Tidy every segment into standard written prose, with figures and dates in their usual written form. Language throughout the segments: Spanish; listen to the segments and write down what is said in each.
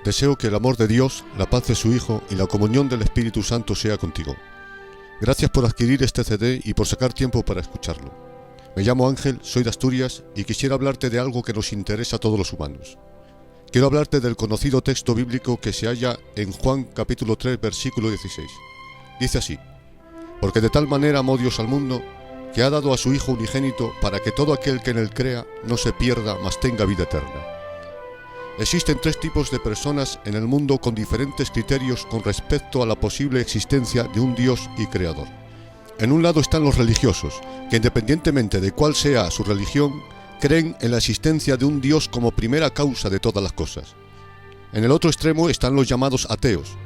Deseo que el amor de Dios, la paz de su Hijo y la comunión del Espíritu Santo sea contigo. Gracias por adquirir este CD y por sacar tiempo para escucharlo. Me llamo Ángel, soy de Asturias y quisiera hablarte de algo que nos interesa a todos los humanos. Quiero hablarte del conocido texto bíblico que se halla en Juan capítulo 3, versículo 16. Dice así: porque de tal manera amó Dios al mundo, que ha dado a su Hijo unigénito para que todo aquel que en él crea no se pierda, mas tenga vida eterna. Existen tres tipos de personas en el mundo con diferentes criterios con respecto a la posible existencia de un Dios y Creador. En un lado están los religiosos, que independientemente de cuál sea su religión, creen en la existencia de un Dios como primera causa de todas las cosas. En el otro extremo están los llamados ateos.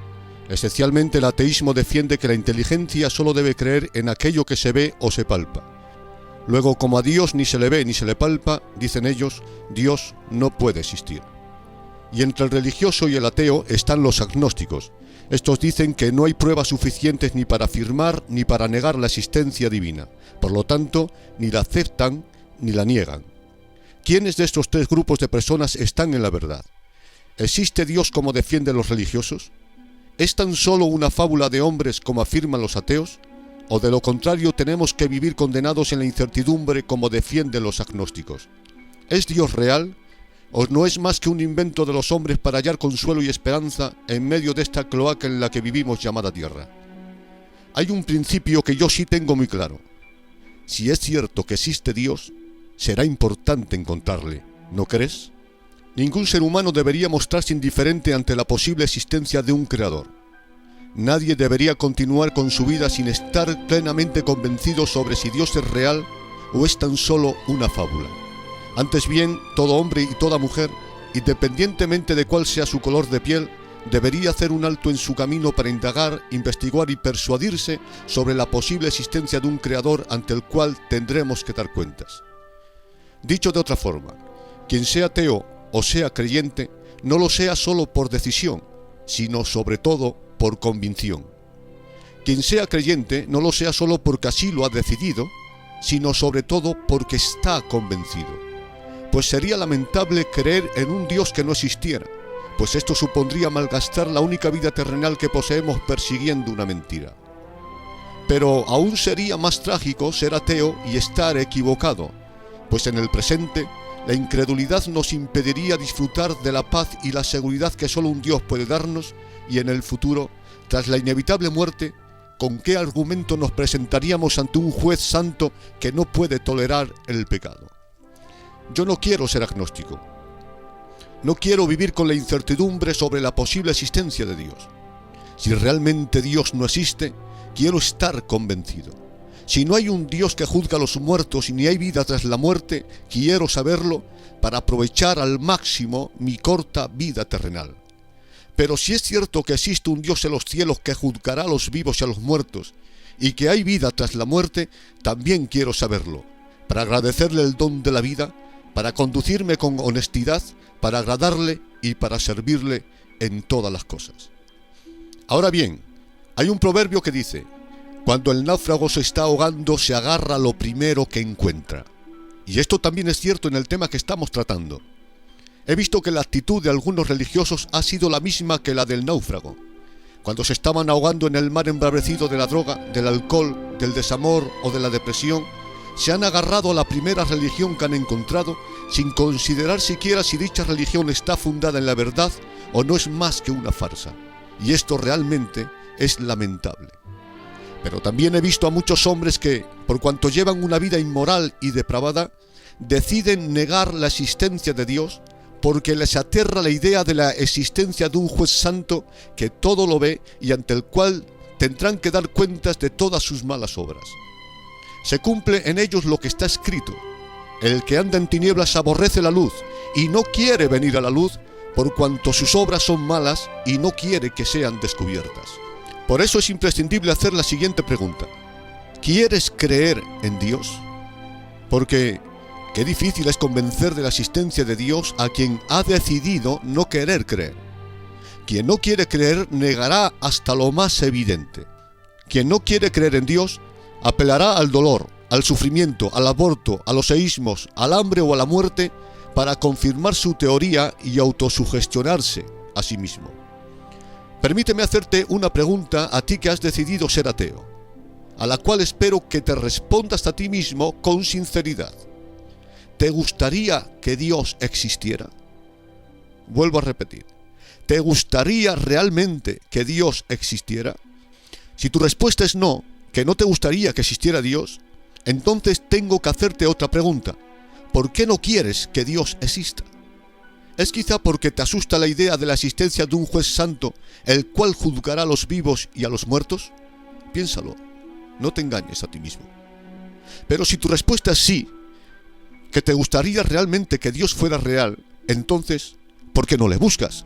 Esencialmente el ateísmo defiende que la inteligencia solo debe creer en aquello que se ve o se palpa. Luego, como a Dios ni se le ve ni se le palpa, dicen ellos, Dios no puede existir. Y entre el religioso y el ateo están los agnósticos. Estos dicen que no hay pruebas suficientes ni para afirmar ni para negar la existencia divina. Por lo tanto, ni la aceptan ni la niegan. ¿Quiénes de estos tres grupos de personas están en la verdad? ¿Existe Dios como defienden los religiosos? ¿Es tan solo una fábula de hombres como afirman los ateos? ¿O de lo contrario tenemos que vivir condenados en la incertidumbre como defienden los agnósticos? ¿Es Dios real? ¿O no es más que un invento de los hombres para hallar consuelo y esperanza en medio de esta cloaca en la que vivimos llamada tierra? Hay un principio que yo sí tengo muy claro. Si es cierto que existe Dios, será importante encontrarle, ¿no crees? Ningún ser humano debería mostrarse indiferente ante la posible existencia de un creador. Nadie debería continuar con su vida sin estar plenamente convencido sobre si Dios es real o es tan solo una fábula. Antes bien, todo hombre y toda mujer, independientemente de cuál sea su color de piel, debería hacer un alto en su camino para indagar, investigar y persuadirse sobre la posible existencia de un creador ante el cual tendremos que dar cuentas. Dicho de otra forma, quien sea ateo o sea creyente, no lo sea solo por decisión, sino sobre todo por convicción. Quien sea creyente no lo sea solo porque así lo ha decidido, sino sobre todo porque está convencido. Pues sería lamentable creer en un Dios que no existiera, pues esto supondría malgastar la única vida terrenal que poseemos persiguiendo una mentira. Pero aún sería más trágico ser ateo y estar equivocado, pues en el presente la incredulidad nos impediría disfrutar de la paz y la seguridad que solo un Dios puede darnos, y en el futuro, tras la inevitable muerte, ¿con qué argumento nos presentaríamos ante un juez santo que no puede tolerar el pecado? Yo no quiero ser agnóstico. No quiero vivir con la incertidumbre sobre la posible existencia de Dios. Si realmente Dios no existe, quiero estar convencido. Si no hay un Dios que juzga a los muertos y ni hay vida tras la muerte, quiero saberlo para aprovechar al máximo mi corta vida terrenal. Pero si es cierto que existe un Dios en los cielos que juzgará a los vivos y a los muertos, y que hay vida tras la muerte, también quiero saberlo, para agradecerle el don de la vida, para conducirme con honestidad, para agradarle y para servirle en todas las cosas. Ahora bien, hay un proverbio que dice: cuando el náufrago se está ahogando, se agarra a lo primero que encuentra. Y esto también es cierto en el tema que estamos tratando. He visto que la actitud de algunos religiosos ha sido la misma que la del náufrago. Cuando se estaban ahogando en el mar embravecido de la droga, del alcohol, del desamor o de la depresión, se han agarrado a la primera religión que han encontrado, sin considerar siquiera si dicha religión está fundada en la verdad o no es más que una farsa. Y esto realmente es lamentable. Pero también he visto a muchos hombres que, por cuanto llevan una vida inmoral y depravada, deciden negar la existencia de Dios porque les aterra la idea de la existencia de un juez santo que todo lo ve y ante el cual tendrán que dar cuentas de todas sus malas obras. Se cumple en ellos lo que está escrito: el que anda en tinieblas aborrece la luz y no quiere venir a la luz por cuanto sus obras son malas y no quiere que sean descubiertas. Por eso es imprescindible hacer la siguiente pregunta: ¿quieres creer en Dios? Porque qué difícil es convencer de la existencia de Dios a quien ha decidido no querer creer. Quien no quiere creer negará hasta lo más evidente. Quien no quiere creer en Dios apelará al dolor, al sufrimiento, al aborto, a los seísmos, al hambre o a la muerte para confirmar su teoría y autosugestionarse, a sí mismo. Permíteme hacerte una pregunta a ti que has decidido ser ateo, a la cual espero que te respondas a ti mismo con sinceridad. ¿Te gustaría que Dios existiera? Vuelvo a repetir. ¿Te gustaría realmente que Dios existiera? Si tu respuesta es no, que no te gustaría que existiera Dios, entonces tengo que hacerte otra pregunta. ¿Por qué no quieres que Dios exista? ¿Es quizá porque te asusta la idea de la existencia de un juez santo, el cual juzgará a los vivos y a los muertos? Piénsalo, no te engañes a ti mismo. Pero si tu respuesta es sí, que te gustaría realmente que Dios fuera real, entonces, ¿por qué no le buscas?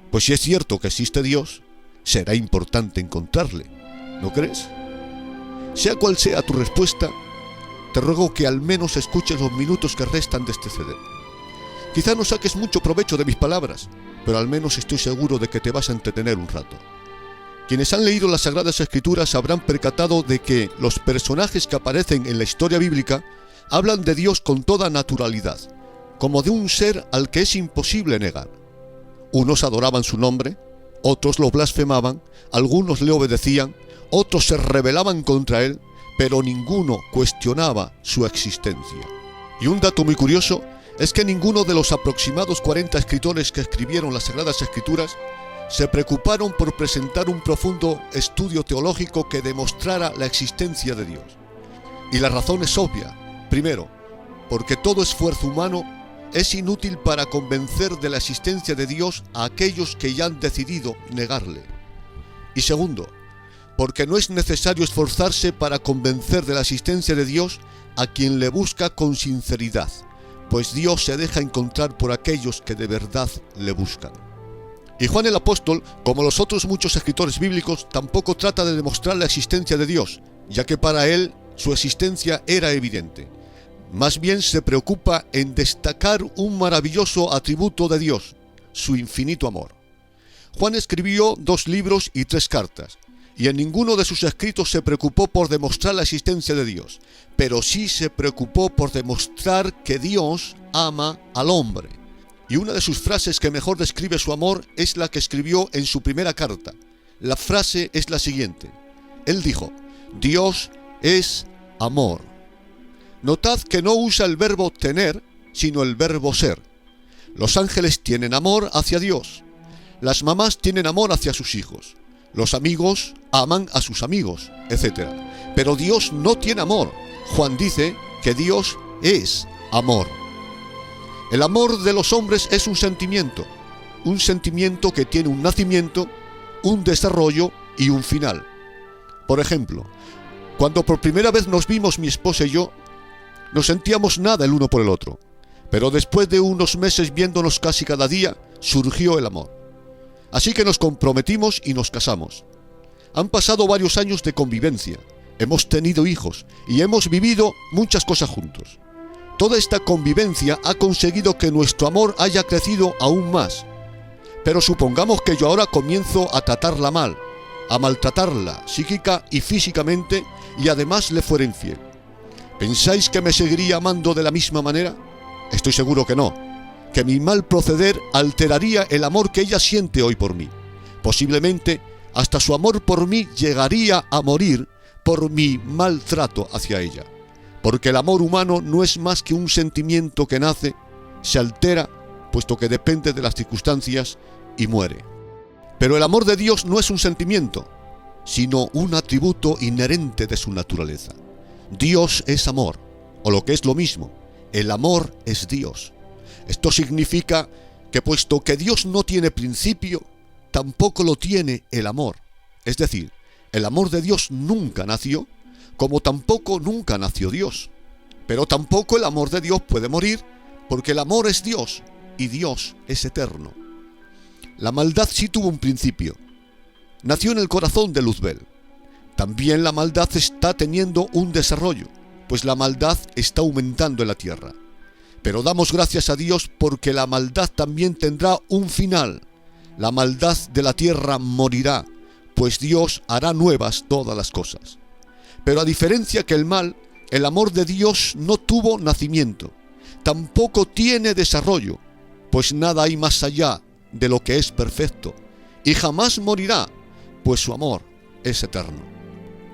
Pues si es cierto que existe Dios, será importante encontrarle, ¿no crees? Sea cual sea tu respuesta, te ruego que al menos escuches los minutos que restan de este CD. Quizá no saques mucho provecho de mis palabras, pero al menos estoy seguro de que te vas a entretener un rato. Quienes han leído las Sagradas Escrituras habrán percatado de que los personajes que aparecen en la historia bíblica hablan de Dios con toda naturalidad, como de un ser al que es imposible negar. Unos adoraban su nombre, otros lo blasfemaban, algunos le obedecían, otros se rebelaban contra él, pero ninguno cuestionaba su existencia. Y un dato muy curioso es que ninguno de los aproximados 40 escritores que escribieron las Sagradas Escrituras se preocuparon por presentar un profundo estudio teológico que demostrara la existencia de Dios. Y la razón es obvia. Primero, porque todo esfuerzo humano es inútil para convencer de la existencia de Dios a aquellos que ya han decidido negarle. Y segundo, porque no es necesario esforzarse para convencer de la existencia de Dios a quien le busca con sinceridad, pues Dios se deja encontrar por aquellos que de verdad le buscan. Y Juan el Apóstol, como los otros muchos escritores bíblicos, tampoco trata de demostrar la existencia de Dios, ya que para él su existencia era evidente. Más bien se preocupa en destacar un maravilloso atributo de Dios, su infinito amor. Juan escribió 2 libros y 3 cartas, y en ninguno de sus escritos se preocupó por demostrar la existencia de Dios, pero sí se preocupó por demostrar que Dios ama al hombre. Y una de sus frases que mejor describe su amor es la que escribió en su primera carta. La frase es la siguiente. Él dijo: Dios es amor. Notad que no usa el verbo tener, sino el verbo ser. Los ángeles tienen amor hacia Dios. Las mamás tienen amor hacia sus hijos. Los amigos aman a sus amigos, etc. Pero Dios no tiene amor. Juan dice que Dios es amor. El amor de los hombres es un sentimiento que tiene un nacimiento, un desarrollo y un final. Por ejemplo, cuando por primera vez nos vimos mi esposa y yo, no sentíamos nada el uno por el otro, pero después de unos meses viéndonos casi cada día, surgió el amor. Así que nos comprometimos y nos casamos. Han pasado varios años de convivencia, hemos tenido hijos y hemos vivido muchas cosas juntos. Toda esta convivencia ha conseguido que nuestro amor haya crecido aún más. Pero supongamos que yo ahora comienzo a tratarla mal, a maltratarla psíquica y físicamente, y además le fuera infiel. ¿Pensáis que me seguiría amando de la misma manera? Estoy seguro que no, que mi mal proceder alteraría el amor que ella siente hoy por mí. Posiblemente hasta su amor por mí llegaría a morir por mi maltrato hacia ella. Porque el amor humano no es más que un sentimiento que nace, se altera, puesto que depende de las circunstancias, y muere. Pero el amor de Dios no es un sentimiento, sino un atributo inherente de su naturaleza. Dios es amor, o lo que es lo mismo, el amor es Dios. Esto significa que puesto que Dios no tiene principio, tampoco lo tiene el amor. Es decir, el amor de Dios nunca nació, como tampoco nunca nació Dios. Pero tampoco el amor de Dios puede morir, porque el amor es Dios, y Dios es eterno. La maldad sí tuvo un principio. Nació en el corazón de Luzbel. También la maldad está teniendo un desarrollo, pues la maldad está aumentando en la tierra. Pero damos gracias a Dios porque la maldad también tendrá un final. La maldad de la tierra morirá, pues Dios hará nuevas todas las cosas. Pero a diferencia que el mal, el amor de Dios no tuvo nacimiento, tampoco tiene desarrollo, pues nada hay más allá de lo que es perfecto, y jamás morirá, pues su amor es eterno.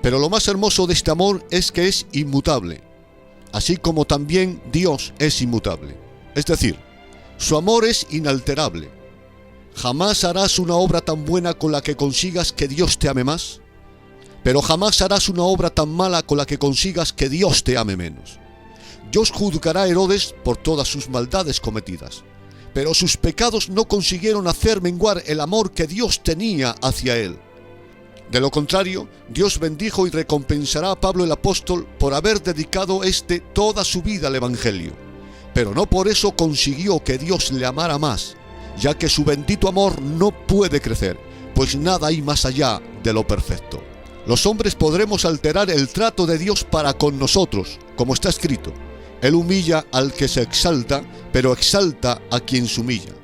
Pero lo más hermoso de este amor es que es inmutable, así como también Dios es inmutable. Es decir, su amor es inalterable. Jamás harás una obra tan buena con la que consigas que Dios te ame más, pero jamás harás una obra tan mala con la que consigas que Dios te ame menos. Dios juzgará a Herodes por todas sus maldades cometidas, pero sus pecados no consiguieron hacer menguar el amor que Dios tenía hacia él. De lo contrario, Dios bendijo y recompensará a Pablo el apóstol por haber dedicado toda su vida al Evangelio, pero no por eso consiguió que Dios le amara más, ya que su bendito amor no puede crecer, pues nada hay más allá de lo perfecto. Los hombres podremos alterar el trato de Dios para con nosotros, como está escrito: Él humilla al que se exalta, pero exalta a quien se humilla.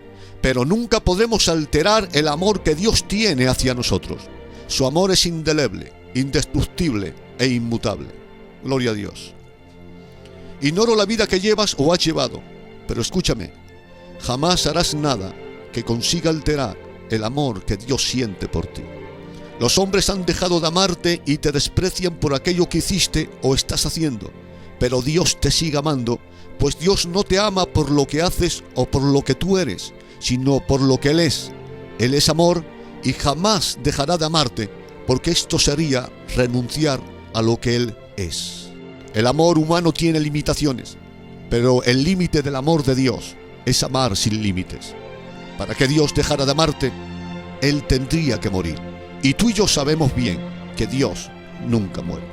Pero nunca podremos alterar el amor que Dios tiene hacia nosotros. Su amor es indeleble, indestructible e inmutable. Gloria a Dios. Ignoro la vida que llevas o has llevado, pero escúchame, jamás harás nada que consiga alterar el amor que Dios siente por ti. Los hombres han dejado de amarte y te desprecian por aquello que hiciste o estás haciendo, pero Dios te sigue amando, pues Dios no te ama por lo que haces o por lo que tú eres, sino por lo que Él es. Él es amor y jamás dejará de amarte, porque esto sería renunciar a lo que Él es. El amor humano tiene limitaciones, pero el límite del amor de Dios es amar sin límites. Para que Dios dejara de amarte, Él tendría que morir. Y tú y yo sabemos bien que Dios nunca muere.